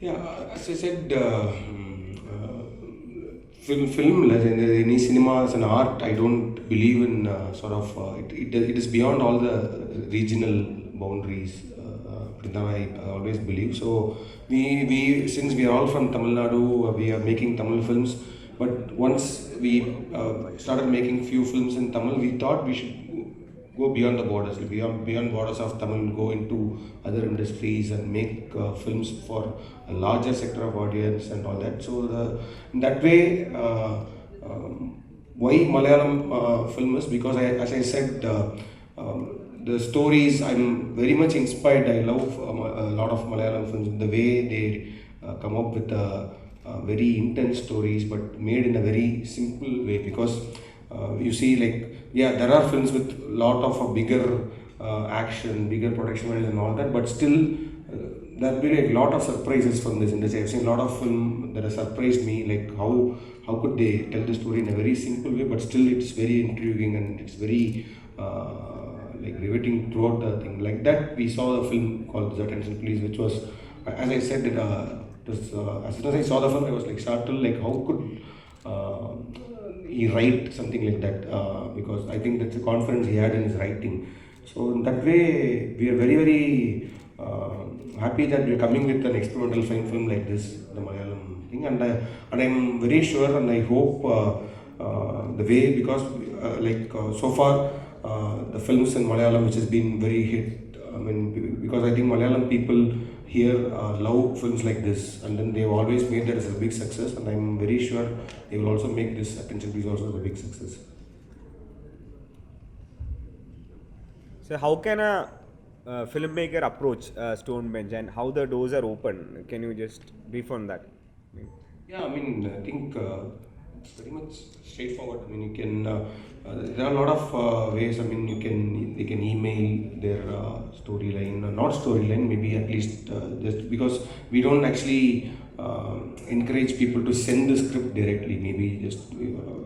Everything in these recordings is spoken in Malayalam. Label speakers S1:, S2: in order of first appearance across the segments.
S1: Yeah, as I said, film any cinema as an art, I don't believe in it is beyond all the regional boundaries. I always believe. So we since we are all from Tamil Nadu, we are making Tamil films. But once we started making few films in Tamil, we thought we should go beyond the borders, beyond borders of Tamil, go into other industries and make films for a larger sector of audience and all that. So in that way, why Malayalam film is because as I said, the stories I'm very much inspired. I love a lot of Malayalam films. The way they come up with very intense stories, but made in a very simple way. Because you see, like, yeah, there are films with lot of bigger action, bigger production values and all that, but still there'll be a lot of surprises from this industry. I've seen a lot of film that has surprised me, like how could they tell the story in a very simple way, but still it's very intriguing and it's very like riveting throughout the thing. Like that, we saw a film called Attention Please, which was, as I said, as soon as I saw the film, I was like startled, like how could he write something like that? Because I think that's the confidence he had in his writing. So in that way, we are very, very happy that we are coming with an experimental film like this, the Malayalam thing, and I'm very sure and I hope the way, because so far the films in Malayalam which has been very hit. I mean, because I think Malayalam people here love films like this, and then they've always made that as a big success, and I'm very sure they will also make this Attention Please also as a big success.
S2: So how can a filmmaker approach Stonebench and how the doors are open? Can you just brief on that?
S1: Yeah, I mean, I think it's very much straightforward. I mean, you can. There are a lot of ways. I mean, they can email their storyline, not storyline, maybe at least just because we don't actually encourage people to send the script directly. Maybe just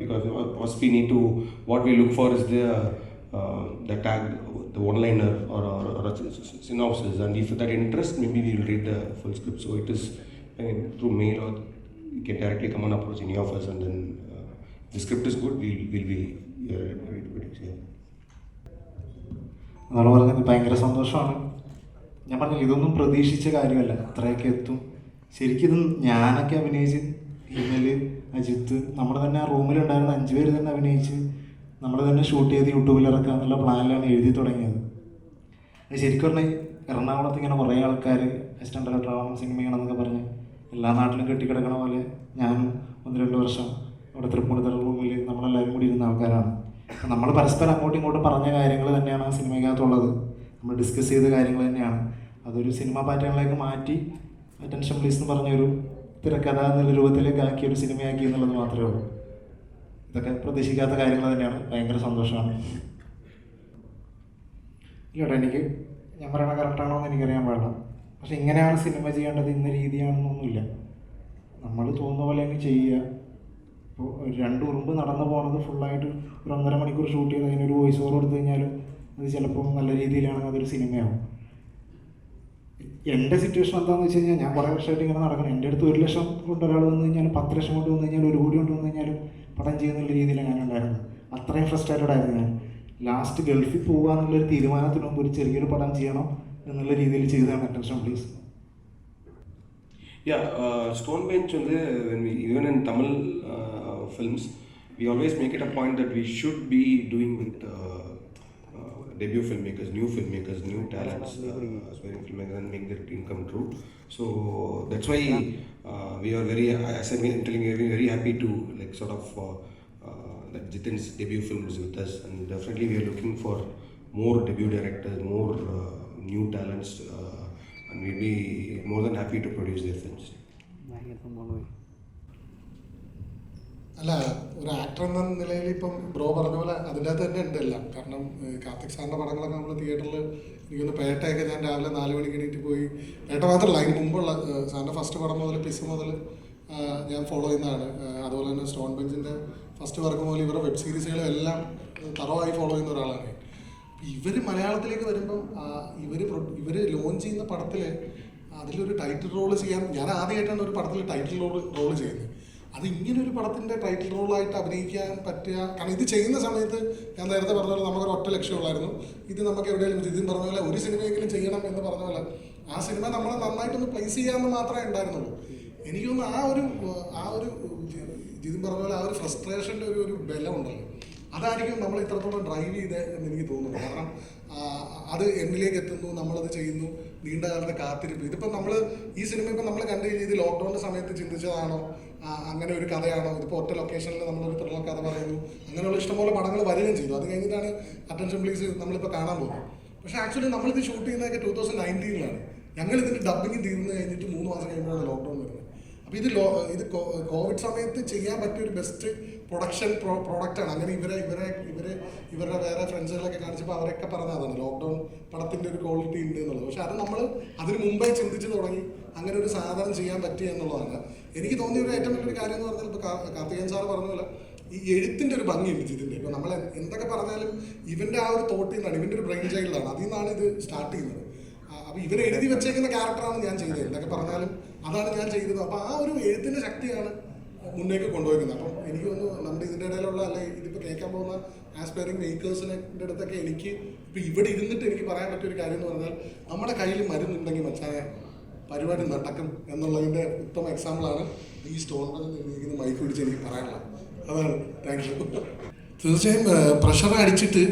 S1: because first we need to. What we look for is the tag, the one-liner or a synopsis, and if that interests, maybe we will read the full script. So it is, I mean, through mail, or you can directly come and approach any of us, and then if the script is good, we'll be ready to produce.
S3: നമ്മൾ പറഞ്ഞത് ഭയങ്കര സന്തോഷമാണ്. ഞാൻ പറഞ്ഞില്ല, ഇതൊന്നും പ്രതീക്ഷിച്ച കാര്യമല്ല, അത്രയൊക്കെ എത്തും. ശരിക്കും ഇത് ഞാനൊക്കെ അഭിനയിച്ച്, ഇന്നൽ, അജിത്ത്, നമ്മുടെ തന്നെ ആ റൂമിലുണ്ടായിരുന്ന 5 പേര് തന്നെ അഭിനയിച്ച് നമ്മൾ തന്നെ ഷൂട്ട് ചെയ്ത് യൂട്യൂബിൽ ഇറക്കുക എന്നുള്ള പ്ലാനിലാണ് എഴുതി തുടങ്ങിയത്. അത് ശരിക്കും പറഞ്ഞാൽ എറണാകുളത്ത് ഇങ്ങനെ കുറേ ആൾക്കാർ അസിസ്റ്റൻ്റ് ഡയറക്ടറാവണം, സിനിമ ചെയ്യണമെന്നൊക്കെ പറഞ്ഞ് എല്ലാ നാട്ടിലും കെട്ടിക്കിടക്കണ പോലെ ഞാനും 1-2 വർഷം അവിടെ തൃപ്പൂണിത്തുറ റൂമിൽ നമ്മളെല്ലാവരും കൂടി ഇരുന്ന ആൾക്കാരാണ്. നമ്മൾ പരസ്പരം അങ്ങോട്ടും ഇങ്ങോട്ടും പറഞ്ഞ കാര്യങ്ങൾ തന്നെയാണ് ആ സിനിമയ്ക്കകത്തുള്ളത്. നമ്മൾ ഡിസ്കസ് ചെയ്ത കാര്യങ്ങൾ തന്നെയാണ്. അതൊരു സിനിമ പാറ്റേണിലേക്ക് മാറ്റി അറ്റൻഷൻ പ്ലീസ് എന്ന് പറഞ്ഞൊരു തിരക്കഥ എന്നുള്ള രൂപത്തിലേക്ക് ആക്കിയൊരു സിനിമയാക്കി എന്നുള്ളത് മാത്രമേ ഉള്ളൂ. ഇതൊക്കെ പ്രതീക്ഷിക്കാത്ത കാര്യങ്ങൾ തന്നെയാണ്. ഭയങ്കര സന്തോഷമാണ്. ഇല്ലോട്ടെ, ഞാൻ പറയണ കറക്റ്റാണോ എന്ന് എനിക്കറിയാൻ പാടില്ല. പക്ഷെ ഇങ്ങനെയാണ് സിനിമ ചെയ്യേണ്ടത്, ഇന്ന രീതിയാണെന്നൊന്നുമില്ല. നമ്മൾ തോന്നുന്ന പോലെ അങ്ങ് ചെയ്യുക. ഇപ്പോൾ 2 ഉറുമ്പ് നടന്നു പോകുന്നത് ഫുള്ളായിട്ട് ഒരു 1.5 മണിക്കൂർ ഷൂട്ട് ചെയ്ത് അതിനൊരു വോയിസ് ഓവർ കൊടുത്തു കഴിഞ്ഞാലും അത് ചിലപ്പോൾ നല്ല രീതിയിലാണെങ്കിൽ അതൊരു സിനിമയാവും. എൻ്റെ സിറ്റുവേഷൻ എന്താണെന്ന് വെച്ച് കഴിഞ്ഞാൽ, ഞാൻ കുറേ വർഷമായിട്ട് ഇങ്ങനെ നടക്കണം. എൻ്റെ അടുത്ത് 1 ലക്ഷം കൊണ്ട് ഒരാൾ വന്നു കഴിഞ്ഞാലും 10 ലക്ഷം കൊണ്ട് വന്നു കഴിഞ്ഞാലും 1 കോടി കൊണ്ട് വന്നു കഴിഞ്ഞാലും പടം ചെയ്യുന്നുള്ള രീതിയിലാണ് ഞാനുണ്ടായിരുന്നത്. അത്രയും ഫ്രസ്ട്രേറ്റഡ് ആയിരുന്നു ഞാൻ. ലാസ്റ്റ് ഗൾഫിൽ പോകുക എന്നുള്ളൊരു തീരുമാനത്തിന് മുമ്പ് ഒരു ചെറിയൊരു പടം ചെയ്യണം എന്നുള്ള രീതിയിൽ ചെയ്തതാണ് attention please.
S1: Yeah, Stonebench, even in Tamil films, we always make it a point that we should be doing with debut filmmakers, new talents, aspiring filmmakers, and make their dream come true. So that's why we are very, as I've been telling you, very happy to like sort of that Jithin's debut film is with us, and definitely we are looking for more debut directors, more new talents, and we'll be more than happy to produce their films.
S4: അല്ല, ഒരു ആക്ടർ എന്ന നിലയിൽ ഇപ്പം ബ്രോ പറഞ്ഞ പോലെ അതിൻ്റെ അകത്ത് തന്നെ ഉണ്ടല്ല. കാരണം കാർത്തിക് സാറിൻ്റെ പടങ്ങളൊക്കെ നമ്മൾ തിയേറ്ററിൽ, എനിക്കൊന്ന് പേട്ടയൊക്കെ ഞാൻ രാവിലെ 4 മണിക്ക് എണീറ്റ് പോയി. പേട്ട മാത്രമല്ല, അതിന് മുമ്പുള്ള സാറിൻ്റെ ഫസ്റ്റ് പടം മുതൽ പിസ് മുതൽ ഞാൻ ഫോളോ ചെയ്യുന്നതാണ്. അതുപോലെ തന്നെ സ്റ്റോൺബെഞ്ചിൻ്റെ ഫസ്റ്റ് വർക്ക് മുതൽ ഇവരുടെ വെബ് സീരീസുകളും എല്ലാം തറവായി ഫോളോ ചെയ്യുന്ന ഒരാളാണ്. ഇവർ മലയാളത്തിലേക്ക് വരുമ്പം ഇവർ ലോഞ്ച് ചെയ്യുന്ന പടത്തിൽ അതിലൊരു ടൈറ്റിൽ റോൾ ചെയ്യാൻ ഞാൻ ആദ്യമായിട്ടാണ് ഒരു പടത്തിൽ ടൈറ്റിൽ റോൾ ചെയ്യുന്നത്. അത് ഇങ്ങനെ ഒരു പടത്തിൻ്റെ ടൈറ്റിൽ റോളായിട്ട് അഭിനയിക്കാൻ പറ്റുക, കാരണം ഇത് ചെയ്യുന്ന സമയത്ത് ഞാൻ നേരത്തെ പറഞ്ഞ പോലെ നമുക്കൊരു ഒറ്റ ലക്ഷ്യമുള്ളായിരുന്നു, ഇത് നമുക്ക് എവിടെയെങ്കിലും ജിതിൻ പറഞ്ഞ പോലെ ഒരു സിനിമയെങ്കിലും ചെയ്യണം എന്ന് പറഞ്ഞ പോലെ ആ സിനിമ നമ്മളെ നന്നായിട്ടൊന്ന് പ്ലേസ് ചെയ്യാമെന്ന് മാത്രമേ ഉണ്ടായിരുന്നുള്ളൂ. എനിക്കൊന്ന് ആ ഒരു ജിതിൻ പറഞ്ഞ പോലെ ആ ഒരു ഫ്രസ്ട്രേഷൻ്റെ ഒരു ബലം ഉണ്ടല്ലോ, അതായിരിക്കും നമ്മൾ ഇത്രത്തോളം ഡ്രൈവ് ചെയ്ത് എന്ന് എനിക്ക് തോന്നുന്നു. കാരണം അത് എന്നിലേക്ക് എത്തുന്നു, നമ്മളത് ചെയ്യുന്നു, നീണ്ട കാലത്തെ കാത്തിരിപ്പ്. ഇതിപ്പോൾ നമ്മൾ ഈ സിനിമ ഇപ്പം നമ്മൾ കണ്ടു കഴിഞ്ഞാൽ ഇത് ലോക്ക്ഡൗണിൻ്റെ സമയത്ത് ചിന്തിച്ചതാണോ, അങ്ങനെ ഒരു കഥയാണോ, ഇതിപ്പോൾ ഒറ്റ ലൊക്കേഷനിൽ നമ്മളൊരു ത്രില്ലർ കഥ പറയുന്നു, അങ്ങനെയുള്ള ഇഷ്ടംപോലെ പടങ്ങൾ വരികയും ചെയ്തു. അത് കഴിഞ്ഞിട്ടാണ് അറ്റൻഷൻ പ്ലീസ് നമ്മളിപ്പോൾ കാണാൻ പോകുന്നത്. പക്ഷേ ആക്ച്വലി നമ്മളിത് ഷൂട്ട് ചെയ്യുന്നതൊക്കെ 2019 ഞങ്ങൾ ഇതിൻ്റെ ഡബ്ബിങ് തീർന്നു കഴിഞ്ഞിട്ട് 3 മാസം കഴിയുമ്പോഴാണ് ലോക്ക്ഡൗൺ വരുന്നത്. അപ്പോൾ ഇത് കോവിഡ് സമയത്ത് ചെയ്യാൻ പറ്റിയ ഒരു ബെസ്റ്റ് പ്രൊഡക്ഷൻ പ്രോഡക്റ്റാണ്. അങ്ങനെ ഇവരുടെ വേറെ ഫ്രണ്ട്സുകളൊക്കെ കാണിച്ചപ്പോൾ അവരൊക്കെ പറഞ്ഞതാണ് ലോക്ക്ഡൗൺ പടത്തിൻ്റെ ഒരു ക്വാളിറ്റി ഉണ്ട് എന്നുള്ളത്. പക്ഷെ അത് നമ്മൾ അതിന് മുമ്പേ ചിന്തിച്ച് തുടങ്ങി അങ്ങനെ ഒരു സാധനം ചെയ്യാൻ പറ്റി എന്നുള്ളതാണ് എനിക്ക് തോന്നിയ ഒരു ഏറ്റവും വലിയൊരു കാര്യം എന്ന് പറഞ്ഞാൽ. ഇപ്പോൾ കാർത്തികൻ സാർ പറഞ്ഞ പോലെ ഈ എഴുത്തിൻ്റെ ഒരു ഭംഗിയുണ്ട് ഇതിൻ്റെ. ഇപ്പോൾ നമ്മൾ എന്തൊക്കെ പറഞ്ഞാലും ഇവൻ്റെ ആ ഒരു തോട്ടിൽ നിന്നാണ്, ഇവൻ്റെ ഒരു ബ്രെയിൻ ചൈൽഡാണ്, അതിൽ നിന്നാണ് ഇത് സ്റ്റാർട്ട് ചെയ്യുന്നത്. അപ്പോൾ ഇവർ എഴുതി വെച്ചേക്കുന്ന ക്യാരക്ടറാണ് ഞാൻ ചെയ്തത്, എന്തൊക്കെ പറഞ്ഞാലും അതാണ് ഞാൻ ചെയ്തത്. അപ്പോൾ ആ ഒരു എഴുത്തിൻ്റെ ശക്തിയാണ് മുന്നേക്ക് കൊണ്ടുപോയിരിക്കുന്നത്. അപ്പം എനിക്ക് തോന്നുന്നു നമ്മുടെ ഇതിൻ്റെ ഇടയിലുള്ള അല്ലെങ്കിൽ ഇതിപ്പോൾ കേൾക്കാൻ പോകുന്ന ആസ്പയറിംഗ് മേക്കേഴ്സിൻ്റെ അടുത്തൊക്കെ എനിക്ക് ഇപ്പോൾ ഇവിടെ ഇരുന്നിട്ട് എനിക്ക് പറയാൻ പറ്റിയൊരു കാര്യം എന്ന് പറഞ്ഞാൽ നമ്മുടെ കയ്യിൽ മരുന്നുണ്ടെങ്കിൽ മച്ചായ പരിപാടി നടക്കും എന്നുള്ളതിൻ്റെ ഉത്തമ എക്സാമ്പിളാണ് ഈ സ്റ്റോറിൽ മൈക്ക് പിടിച്ച് എനിക്ക് പറയാനുള്ളത്. അതാണ്. Thank you. തീർച്ചയായും പ്രഷർ അടിച്ചിട്ട്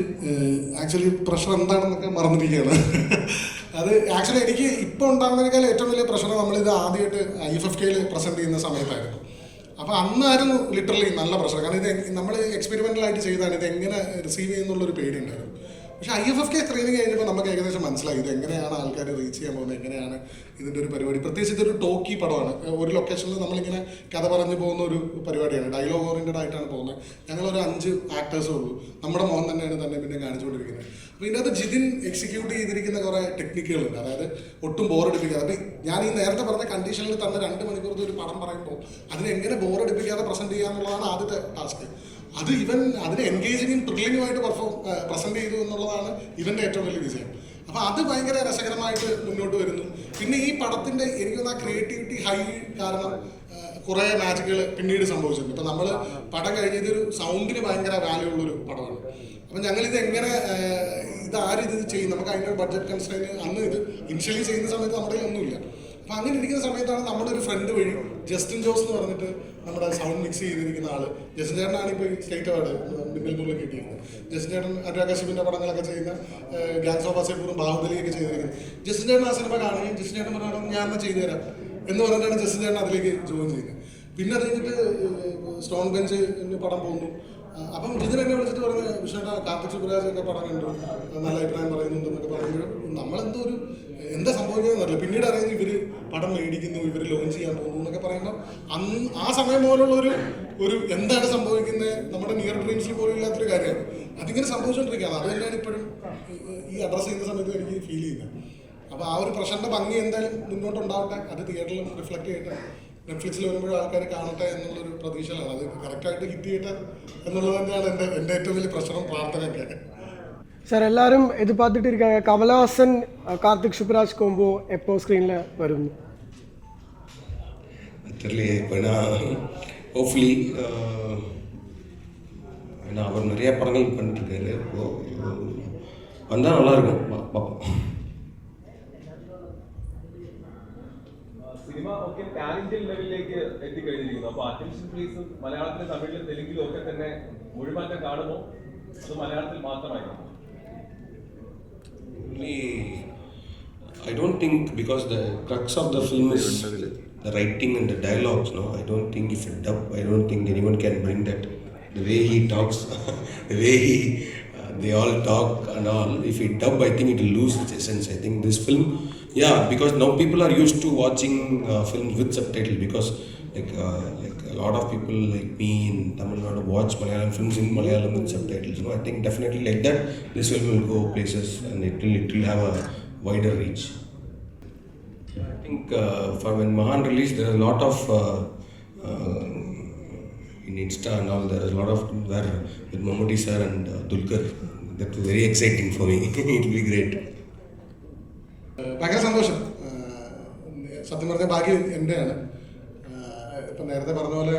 S4: ആക്ച്വലി പ്രഷർ എന്താണെന്നൊക്കെ മറന്നിരിക്കുകയാണ്. അത് ആക്ച്വലി എനിക്ക് ഇപ്പോൾ ഉണ്ടാകുന്നതിനേക്കാൾ ഏറ്റവും വലിയ പ്രഷർ നമ്മളിത് ആദ്യമായിട്ട് IFFKയിൽ പ്രസൻറ്റ് ചെയ്യുന്ന സമയത്തായിരുന്നു. അപ്പോൾ അന്നായിരുന്നു ലിറ്ററലി നല്ല പ്രഷർ. കാരണം ഇത് നമ്മൾ എക്സ്പെരിമെൻ്റലായിട്ട് ചെയ്താണ്, ഇത് എങ്ങനെ റിസീവ് ചെയ്യുന്നുള്ളൊരു പേടിയുണ്ടായിരുന്നു. പക്ഷേ IFFK സ്ക്രീനിങ് കഴിഞ്ഞപ്പോൾ നമുക്ക് ഏകദേശം മനസ്സിലായി ഇത് എങ്ങനെയാണ് ആൾക്കാർ റീച്ച് ചെയ്യാൻ പോകുന്നത്, എങ്ങനെയാണ് ഇതിൻ്റെ ഒരു പരിപാടി. പ്രത്യേകിച്ച് ഇതൊരു ടോക്കി പടമാണ്. ഒരു ലൊക്കേഷനിൽ നമ്മളിങ്ങനെ കഥ പറഞ്ഞു പോകുന്ന ഒരു പരിപാടിയാണ്, ഡയലോഗ് ഓറിയൻറ്റഡ് ആയിട്ടാണ് പോകുന്നത്. ഞങ്ങളൊരു 5 ആക്ടേഴ്സേ ഉള്ളൂ, നമ്മുടെ മോൻ തന്നെയാണ് തന്നെ പിന്നെ കാണിച്ചുകൊണ്ടിരിക്കുന്നത്. അപ്പോൾ ഇതിനകത്ത് ജിതിൻ എക്സിക്യൂട്ട് ചെയ്തിരിക്കുന്ന കുറേ ടെക്നിക്കുകളുണ്ട്, അതായത് ഒട്ടും ബോറടിപ്പിക്കാതെ. അപ്പോൾ ഞാൻ ഈ നേരത്തെ പറഞ്ഞ കണ്ടീഷനിൽ തന്നെ 2 മണിക്കൂറത്തെ ഒരു പടം പറയുമ്പോൾ അതിനെ എങ്ങനെ ബോറടിപ്പിക്കാതെ പ്രസൻറ്റ് ചെയ്യുക എന്നുള്ളതാണ് ആദ്യത്തെ ടാസ്ക്. അത് അതിനെ എൻഗേജിങ്ങും ത്രില്ലിങ്ങുമായിട്ട് പ്രസൻറ്റ് ചെയ്തു എന്നുള്ളതാണ് ഇവൻ്റെ ഏറ്റവും വലിയ വിജയം. അപ്പോൾ അത് ഭയങ്കര രസകരമായിട്ട് മുന്നോട്ട് വരുന്നു. പിന്നെ ഈ പടത്തിൻ്റെ എനിക്കൊന്ന് ആ ക്രിയേറ്റിവിറ്റി ഹൈ കാരണം കുറേ മാജിക്കുകൾ പിന്നീട് സംഭവിച്ചിട്ടുണ്ട്. ഇപ്പോൾ നമ്മൾ പടം കഴിഞ്ഞതൊരു സൗണ്ടിന് ഭയങ്കര വാല്യൂ ഉള്ളൊരു പടമാണ്. അപ്പം ഞങ്ങളിത് എങ്ങനെ ഇതാരിത് ചെയ്യും, നമുക്ക് അതിൻ്റെ ബഡ്ജറ്റ് കൺസ്ട്രെയിൻ അന്ന് ഇത് ഇനിഷ്യലി ചെയ്യുന്ന സമയത്ത് നമ്മുടെ ഒന്നുമില്ല. അപ്പോൾ അങ്ങനെ ഇരിക്കുന്ന സമയത്താണ് നമ്മുടെ ഒരു ഫ്രണ്ട് വഴി ജസ്റ്റിൻ ജോസ് എന്ന് പറഞ്ഞിട്ട് നമ്മുടെ സൗണ്ട് മിക്സ് ചെയ്തിരിക്കുന്ന ആൾ. ജസ്റ്റിൻ ചേട്ടനാണ് ഇപ്പോൾ ഈ സ്റ്റേറ്റ് അവാർഡ് ബിൽബൂറിൽ കിട്ടിയിരുന്നത്. ജസ്റ്റിൻ ചേട്ടൻ അനുരാഗ് പടങ്ങളൊക്കെ ചെയ്യുന്ന ഗാങ്സ് ഓഫ് വാസേപൂറും ബാഹുബലിയൊക്കെ ചെയ്തിരിക്കുന്നത്. ജസ്റ്റിൻ ചേട്ടൻ ആ സിനിമ കാണുകയും ജസ്റ്റിൻ ചേട്ടൻ പറഞ്ഞാൽ ഞാൻ എന്നാൽ ചെയ്തു തരാം എന്ന് പറഞ്ഞിട്ടാണ് ജസ്റ്റിൻ ചേട്ടൻ അതിലേക്ക് ജോയിൻ ചെയ്യുന്നത്. പിന്നെ അത് കഴിഞ്ഞിട്ട് സ്റ്റോൺ ബെഞ്ച് പടം പോകുന്നു. അപ്പം ജിതിൻ എന്നെ വിളിച്ചിട്ട് പറഞ്ഞ് വിഷ്ണുട്ട കാർത്തിക് സുബ്രാജൊക്കെ പടം കണ്ടു, നല്ല അഭിപ്രായം പറയുന്നുണ്ടെന്നൊക്കെ പറയുമ്പോൾ നമ്മളെന്തോ എന്താ സംഭവിക്കുന്നതെന്ന് അറിയില്ല. പിന്നീട് അറിയുന്നത് ഇവർ പടം മേടിക്കുന്നു, ഇവർ ലോഞ്ച് ചെയ്യാൻ പോകുന്നു എന്നൊക്കെ പറയുമ്പോൾ ആ സമയം പോലുള്ള ഒരു എന്താണ് സംഭവിക്കുന്നത് നമ്മുടെ നിയർ ഡ്രീംസിൽ പോലും ഇല്ലാത്തൊരു കാര്യമാണ്. അതിങ്ങനെ സംഭവിച്ചുകൊണ്ടിരിക്കുകയാണ്. അത് തന്നെയാണ് ഇപ്പോഴും ഈ അഡ്രസ്സ് ചെയ്യുന്ന സമയത്ത് എനിക്ക് ഫീൽ ചെയ്യുന്നത്. അപ്പോൾ ആ ഒരു പ്രഷറിൻ്റെ ഭംഗി എന്തായാലും മുന്നോട്ടുണ്ടാവട്ടെ, അത് തിയേറ്ററിലും റിഫ്ലക്ട് ചെയ്യട്ടെ, നെറ്റ്ഫ്ലിക്സിൽ വരുമ്പോഴും ആൾക്കാർ കാണട്ടെ എന്നുള്ളൊരു പ്രതീക്ഷയിലാണ്. അത് കറക്റ്റായിട്ട് ഹിറ്റ് ചെയ്യട്ടെ എന്നുള്ളത് തന്നെയാണ് എൻ്റെ ഏറ്റവും വലിയ പ്രശ്നം, പ്രാർത്ഥനയൊക്കെ.
S5: சார் எல்லாரும் எதிர்பார்த்துட்டு இருக்காங்க, கமலஹாசன் கார்த்திக் சுப்ராஜ் கோம்போ எப்போ ஸ்க்ரீனில் வரும்?
S1: தெரியலையே. இப்போ நான் ஹோப்ஃபுல்லி ஏன்னா அவர் நிறைய படங்கள் பண்ணிட்டுருக்காரு, வந்தால் நல்லாயிருக்கும், பார்ப்போம்.
S6: സിനിമ ഒക്കെ പാൻ ഇന്ത്യൻ ലെവലിലേക്ക് എത്തിക്കഴിഞ്ഞിരിക്കുന്നു. അപ്പോൾ അറ്റൻഷൻ പ്ലീസും മലയാളത്തിലും തമിഴിലും തെലുങ്കിലും ഒക്കെ തന്നെ മൊഴിമാറ്റം കാണുമോ, അത് മലയാളത്തിൽ മാത്രമായിരിക്കും?
S1: I don't think, because the crux of the film is the writing and the dialogues, no? I don't think if it dub, I don't think anyone can bring that. The way he talks, the way they all talk and all. If he dub, I think it will lose its essence. I think this film, yeah, because now people are used to watching films with subtitles, because like a lot of people like me in Tamil Nadu watch Malayalam films in Malayalam with subtitles. You know, I think definitely like that, this film will go places and it will have a wider reach. I think for when Mahan released, there are a lot of in Insta and all, there is a lot of where with Mammootty sir and Dulquer. That was very exciting for me. It will be great.
S4: ഭയങ്കര സന്തോഷം. സത്യം പറഞ്ഞ ഭാഗ്യം എൻ്റെയാണ്. ഇപ്പം നേരത്തെ പറഞ്ഞ പോലെ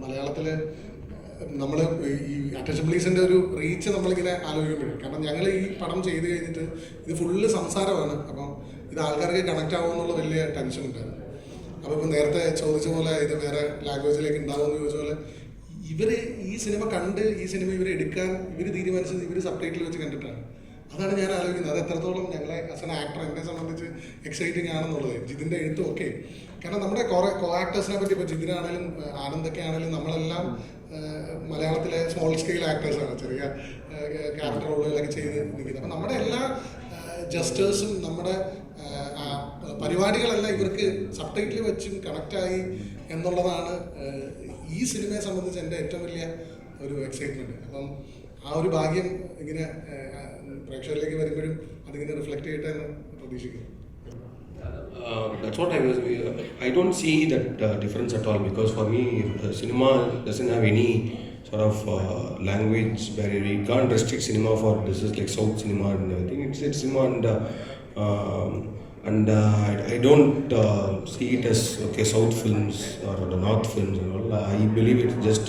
S4: മലയാളത്തിൽ നമ്മൾ ഈ അറ്റൻഷൻ പ്ലീസിൻ്റെ ഒരു റീച്ച് നമ്മളിങ്ങനെ ആലോചിക്കുമ്പോഴും, കാരണം ഞങ്ങൾ ഈ പടം ചെയ്ത് കഴിഞ്ഞിട്ട് ഇത് ഫുള്ള് സംസാരമാണ്, അപ്പം ഇത് ആൾക്കാർക്ക് കണക്റ്റ് ആവുമെന്നുള്ള വലിയ ടെൻഷൻ ഉണ്ടായിരുന്നു. അപ്പോൾ ഇപ്പം നേരത്തെ ചോദിച്ച പോലെ ഇത് വേറെ ലാംഗ്വേജിലേക്ക് ഉണ്ടാവുമെന്ന് ചോദിച്ച പോലെ ഇവർ ഈ സിനിമ കണ്ട് ഈ സിനിമ ഇവർ എടുക്കാൻ ഇവർ തീരുമാനിച്ചത് ഇവർ സബ് ടൈറ്റിൽ വെച്ച് കണ്ടിട്ടാണ്. അതാണ് ഞാൻ ആലോചിക്കുന്നത്. അത് എത്രത്തോളം ഞങ്ങളെ ആസ് എൻ ആക്ടർ എന്നെ സംബന്ധിച്ച് എക്സൈറ്റിംഗ് ആണെന്നുള്ളത്. ജിതിൻ്റെ എഴുത്തും ഒക്കെ, കാരണം നമ്മുടെ കുറേ കോ ആക്ടേഴ്സിനെ പറ്റി ഇപ്പോൾ ജിതിനാണെങ്കിലും ആനന്ദൊക്കെ ആണെങ്കിലും നമ്മളെല്ലാം മലയാളത്തിലെ സ്മോൾ സ്കെയിൽ ആക്ടേഴ്സാണ്, ചെറിയ ക്യാരക്ടർ റോളുകളൊക്കെ ചെയ്ത് നിൽക്കുന്നത്. അപ്പം നമ്മുടെ എല്ലാ ജസ്റ്റേഴ്സും നമ്മുടെ പരിപാടികളെല്ലാം ഇവർക്ക് സബ് ടൈറ്റിൽ വെച്ചും കണക്റ്റായി എന്നുള്ളതാണ് ഈ സിനിമയെ സംബന്ധിച്ച് എൻ്റെ ഏറ്റവും വലിയ ഒരു എക്സൈറ്റ്മെൻറ്റ്. അപ്പം ആ ഒരു ഭാഗ്യം ഇങ്ങനെ പ്രേക്ഷകരിലേക്ക് വരുമ്പോഴും അതിങ്ങനെ റിഫ്ലക്റ്റ് ചെയ്യട്ടെ എന്ന് പ്രതീക്ഷിക്കുന്നു.
S1: That's what I don't see that difference at all, because for me, cinema doesn't have any sort of language barrier. You can't restrict cinema for this is like South cinema and everything. It's cinema and I don't see it as okay South films or the North films and all. I believe it's just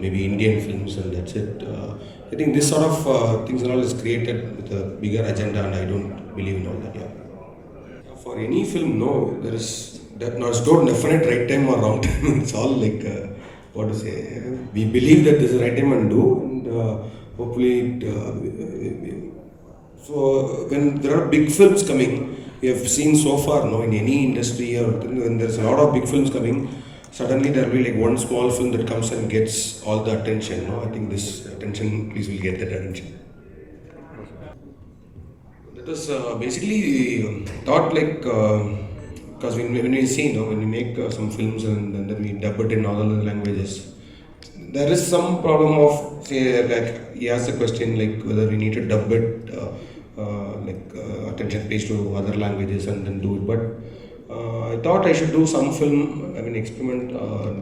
S1: maybe Indian films and that's it. I think this sort of things and all is created with a bigger agenda, and I don't believe in all that. Yeah. For any film, no, there is no definite right time or wrong time. It's all like what to say. We believe that this is the right time and do, and hopefully. So when there are big films coming, we have seen so far, no, in any industry or when there's a lot of big films coming, suddenly there will be like one small film that comes and gets all the attention. No, I think this attention, please will get that attention. That was basically thought like because when we see, when we make some films and then we dub it in all other languages, there is some problem of say like he asked a question like whether we need to dub it attention pays to other languages and then do it, but I thought I should do some film, experiment,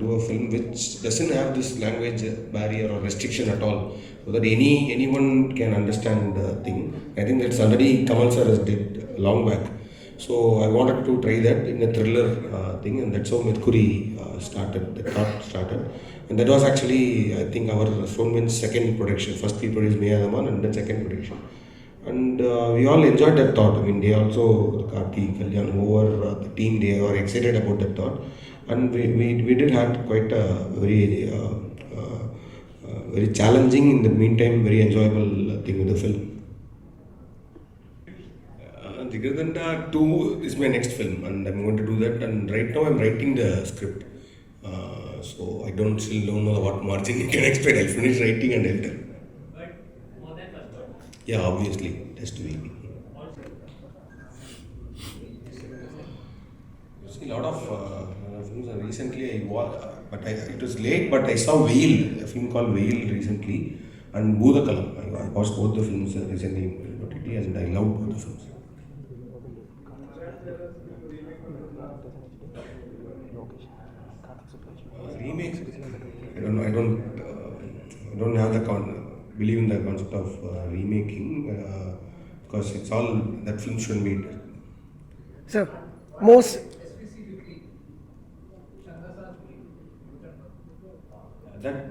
S1: do a film which doesn't have this language barrier or restriction at all, so that anyone can understand the thing. I think that's already Kamal sir has did long back, so I wanted to try that in a thriller thing, and that's how Medkuri started. The thought started, and that was actually I think our Stoneman's second production. First we produced Meyadaman and then second production. And we all enjoyed that thought. They also, Karthi, Kalyan, whoever the team, they were excited about that thought. And we did have quite a very challenging, in the meantime, very enjoyable thing with the film. Digardanda 2 is my next film, and I'm going to do that. And right now I'm writing the script. So I don't know what margin you can expect. I'll finish writing and I'll tell. Yeah, obviously, it has to be. You see, a lot of films recently I watched, but it was late, but I saw Veil, a film called Veil recently, and Bhoodakalam. I watched both the films recently in OTT, and I loved both the films. Remakes? I don't have the believe in the concept of remaking because it's all that film shouldn't be.
S5: Sir, most
S1: that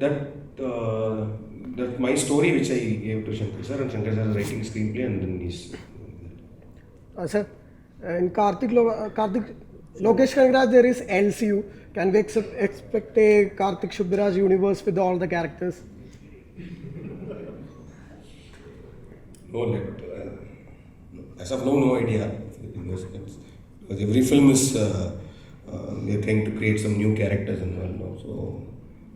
S1: my story which I gave to Shankar sir, and Shankar sir is writing screenplay, and then he's.
S5: Sir, in Karthik Lokesh Kangaraj there is LCU. Can we expect a Karthik Subbaraj universe with all the characters?
S1: No, as of now, no idea. Because every film is we are trying to create some new characters and all. No? So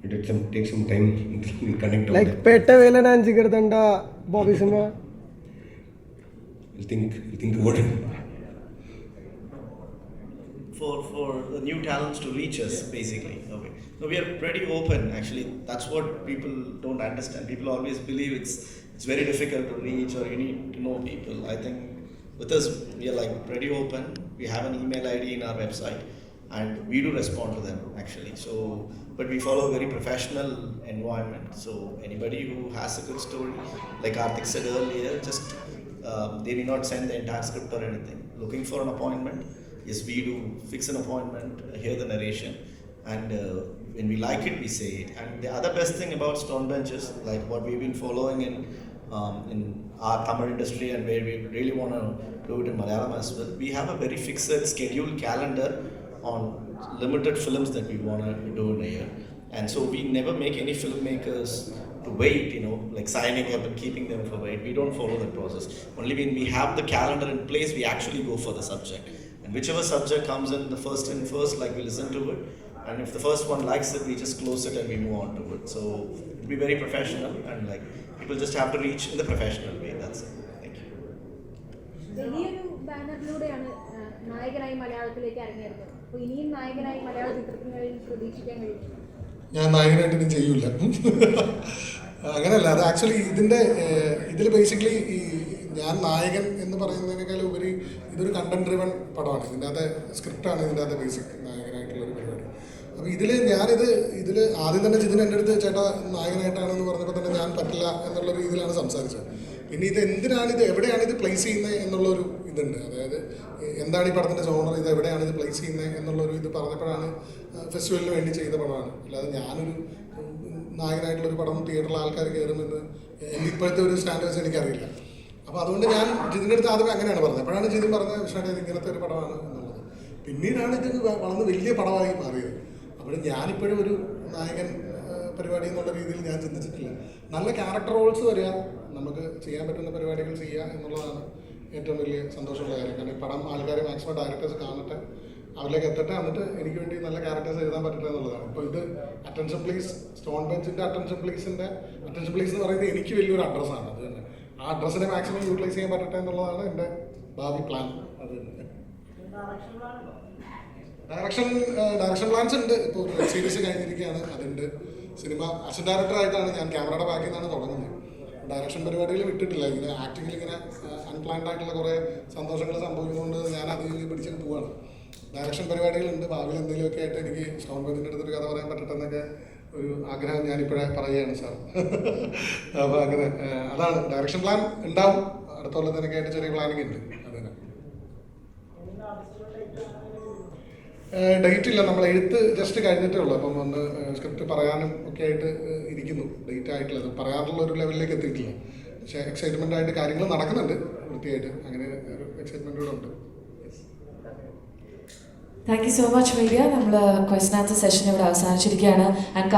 S1: it takes some time to connect.
S5: Like Petta Velan and Jigardanda, Bobby Simha.
S1: We'll think about it.
S7: For the new talents to reach us, basically. Okay. So we are pretty open, actually. That's what people don't understand. People always believe it's very difficult to reach or you need to know people. I think with us, we are like pretty open. We have an email ID in our website and we do respond to them, actually. So, but we follow a very professional environment. So anybody who has a good story, like Karthik said earlier, just they need not send the entire script or anything. Looking for an appointment, yes, we do fix an appointment, hear the narration, and when we like it, we say it. And the other best thing about Stonebench is like what we've been following in our Tamil industry, and where we really want to do it in Malayalam as well. We have a very fixed scheduled calendar on limited films that we want to do in a year, and so we never make any filmmakers to wait, like signing up and keeping them for wait. We don't follow that process. Only when we have the calendar in place, we actually go for the subject, and whichever subject comes in the first, like we listen to it, and if the first one likes it, we just close it and we move on to it. So it'll be very professional, and like people just have to reach in the professional way. That's it. Thank you.
S8: വലിയൊരു ബാനറിലൂടെയാണ് നായകനായി മലയാളത്തിലേക്ക് ഇറങ്ങിയത്. അപ്പോൾ ഇനിയും നായകനായി മലയാള ചിത്രങ്ങളിൽ പ്രതീക്ഷിക്കാൻ കഴിയും?
S4: ഞാൻ നായകനായിട്ട് ഇനി ചെയ്യൂല. അങ്ങനെയല്ല, അത് ആക്ച്വലി ഇതിൽ ബേസിക്കലി ഈ ഞാൻ നായകൻ എന്ന് പറയുന്നതിനേക്കാൾ ഉപരി ഇതൊരു കണ്ടന്റ് ഡ്രിവൺ പടമാണ്. ഇതിൻ്റെ അകത്തെ സ്ക്രിപ്റ്റാണ് ഇതിൻ്റെ അകത്തെ ബേസിക് നായകനായിട്ടുള്ളൊരു പരിപാടി. അപ്പോൾ ഇതിൽ ആദ്യം തന്നെ ജിതിൻ എൻ്റെ അടുത്ത് ചേട്ടാ നായകനായിട്ടാണെന്ന് പറഞ്ഞപ്പോൾ തന്നെ ഞാൻ പറ്റില്ല എന്നുള്ള രീതിയിലാണ് സംസാരിച്ചത്. പിന്നെ എവിടെയാണ് ഇത് പ്ലേസ് ചെയ്യുന്നത് എന്നുള്ളൊരു ഇതുണ്ട്. അതായത് എന്താണ് ഈ പടത്തിൻ്റെ ജോണർ, ഇത് എവിടെയാണ് ഇത് പ്ലേസ് ചെയ്യുന്നത് എന്നുള്ളൊരു ഇത് പറഞ്ഞപ്പോഴാണ് ഫെസ്റ്റിവലിന് വേണ്ടി ചെയ്ത പടമാണ്. അല്ലാതെ ഞാനൊരു നായകനായിട്ടുള്ളൊരു പടം തിയേറ്ററിൽ ആൾക്കാർ കയറുമെന്ന് ഇപ്പോഴത്തെ ഒരു സ്റ്റാൻഡേർഡ്സ് എനിക്കറിയില്ല. അപ്പോൾ അതുകൊണ്ട് ഞാൻ ജിതിൻ്റെ അടുത്ത് ആദ്യം അങ്ങനെയാണ് പറഞ്ഞത്. അപ്പോഴാണ് ജിതിൻ പറഞ്ഞത് വിഷ്ണുടെ ഇത് ഇങ്ങനത്തെ ഒരു പടമാണ് എന്നുള്ളത്. പിന്നീടാണ് ഇത് വളർന്ന് വലിയ പടമായി മാറിയത്. അപ്പോൾ ഞാനിപ്പോഴും ഒരു നായകൻ പരിപാടി എന്നുള്ള രീതിയിൽ ഞാൻ ചിന്തിച്ചിട്ടില്ല. നല്ല ക്യാരക്ടർ റോൾസ് വരിക, നമുക്ക് ചെയ്യാൻ പറ്റുന്ന പരിപാടികൾ ചെയ്യുക എന്നുള്ളതാണ് ഏറ്റവും വലിയ സന്തോഷമുള്ള കാര്യം. കാരണം ഈ പടം ആൾക്കാർ മാക്സിമം ഡയറക്ടേഴ്സ് കാണട്ടെ, അവരിലേക്ക് എത്തട്ടെ, എന്നിട്ട് എനിക്ക് വേണ്ടി നല്ല ക്യാരക്ടേഴ്സ് എഴുതാൻ പറ്റട്ടെ എന്നുള്ളതാണ്. ഇപ്പോൾ ഇത് അറ്റൻഷൻ പ്ലീസ്, സ്റ്റോൺ ബെഞ്ചിൻ്റെ അറ്റൻഷൻ പ്ലീസ് എന്ന് പറയുന്നത് എനിക്ക് വലിയൊരു അഡ്രസ്സാണ്. അത് തന്നെ ആ അഡ്രസ്സിനെ മാക്സിമം യൂട്ടിലൈസ് ചെയ്യാൻ പറ്റട്ടെ എന്നുള്ളതാണ് എൻ്റെ ഭാവി പ്ലാൻ. അത് തന്നെ ഡയറക്ഷൻ പ്ലാൻസ് ഉണ്ട്. ഇപ്പോൾ വെബ് സീരീസ് കഴിഞ്ഞിരിക്കുകയാണ്, അതുണ്ട്. സിനിമ അസിസ്റ്റന്റ് ഡയറക്ടറായിട്ടാണ് ഞാൻ ക്യാമറയുടെ ബാക്കിൽ നിന്നാണ് തുടങ്ങുന്നത്. ഡയറക്ഷൻ പരിപാടികൾ വിട്ടിട്ടില്ല. ഇങ്ങനെ ആക്ടിങ്ങിൽ ഇങ്ങനെ അൺപ്ലാൻഡ് ആയിട്ടുള്ള കുറേ സന്തോഷങ്ങൾ സംഭവിക്കുന്നതുകൊണ്ട് ഞാൻ അതിൽ പിടിച്ചിട്ട് പോവാണ്. ഡയറക്ഷൻ പരിപാടികളുണ്ട്. ഭാവിയിൽ എന്തെങ്കിലുമൊക്കെ ആയിട്ട് എനിക്ക് സ്റ്റോൺ ബെഞ്ചിൻ്റെ അടുത്തൊരു കഥ പറയാൻ പറ്റട്ടെ എന്നൊക്കെ ഒരു ആഗ്രഹം ഞാനിപ്പോഴേ പറയുകയാണ് സാർ. അപ്പോൾ അങ്ങനെ അതാണ് ഡയറക്ഷൻ പ്ലാൻ ഉണ്ടാവും. അടുത്ത കൊല്ലത്തിനൊക്കെ ആയിട്ട് ചെറിയ പ്ലാനിങ് ഉണ്ട്. അതിന് ഡേറ്റ് ഇല്ല, നമ്മൾ എഴുത്ത് ജസ്റ്റ് കഴിഞ്ഞിട്ടേ ഉള്ളൂ. അപ്പം ഒന്ന് സ്ക്രിപ്റ്റ് പറയാനും ഒക്കെ ആയിട്ട് ഇരിക്കുന്നു. ഡേറ്റ് ആയിട്ടില്ല, അത് പറയാനുള്ള ഒരു ലെവലിലേക്ക് എത്തിയിട്ടില്ല. പക്ഷേ എക്സൈറ്റ്മെൻ്റ് ആയിട്ട് കാര്യങ്ങൾ നടക്കുന്നുണ്ട് വൃത്തിയായിട്ട്. അങ്ങനെ ഒരു എക്സൈറ്റ്മെൻ്റ് കൂടെ ഉണ്ട്.
S9: Thank you so much media. നമ്മൾ ക്വസ്റ്റൻ ആൻസർ സെഷൻ ഇവിടെ അവസാനിച്ചിരിക്കുകയാണ്. ആൻഡ്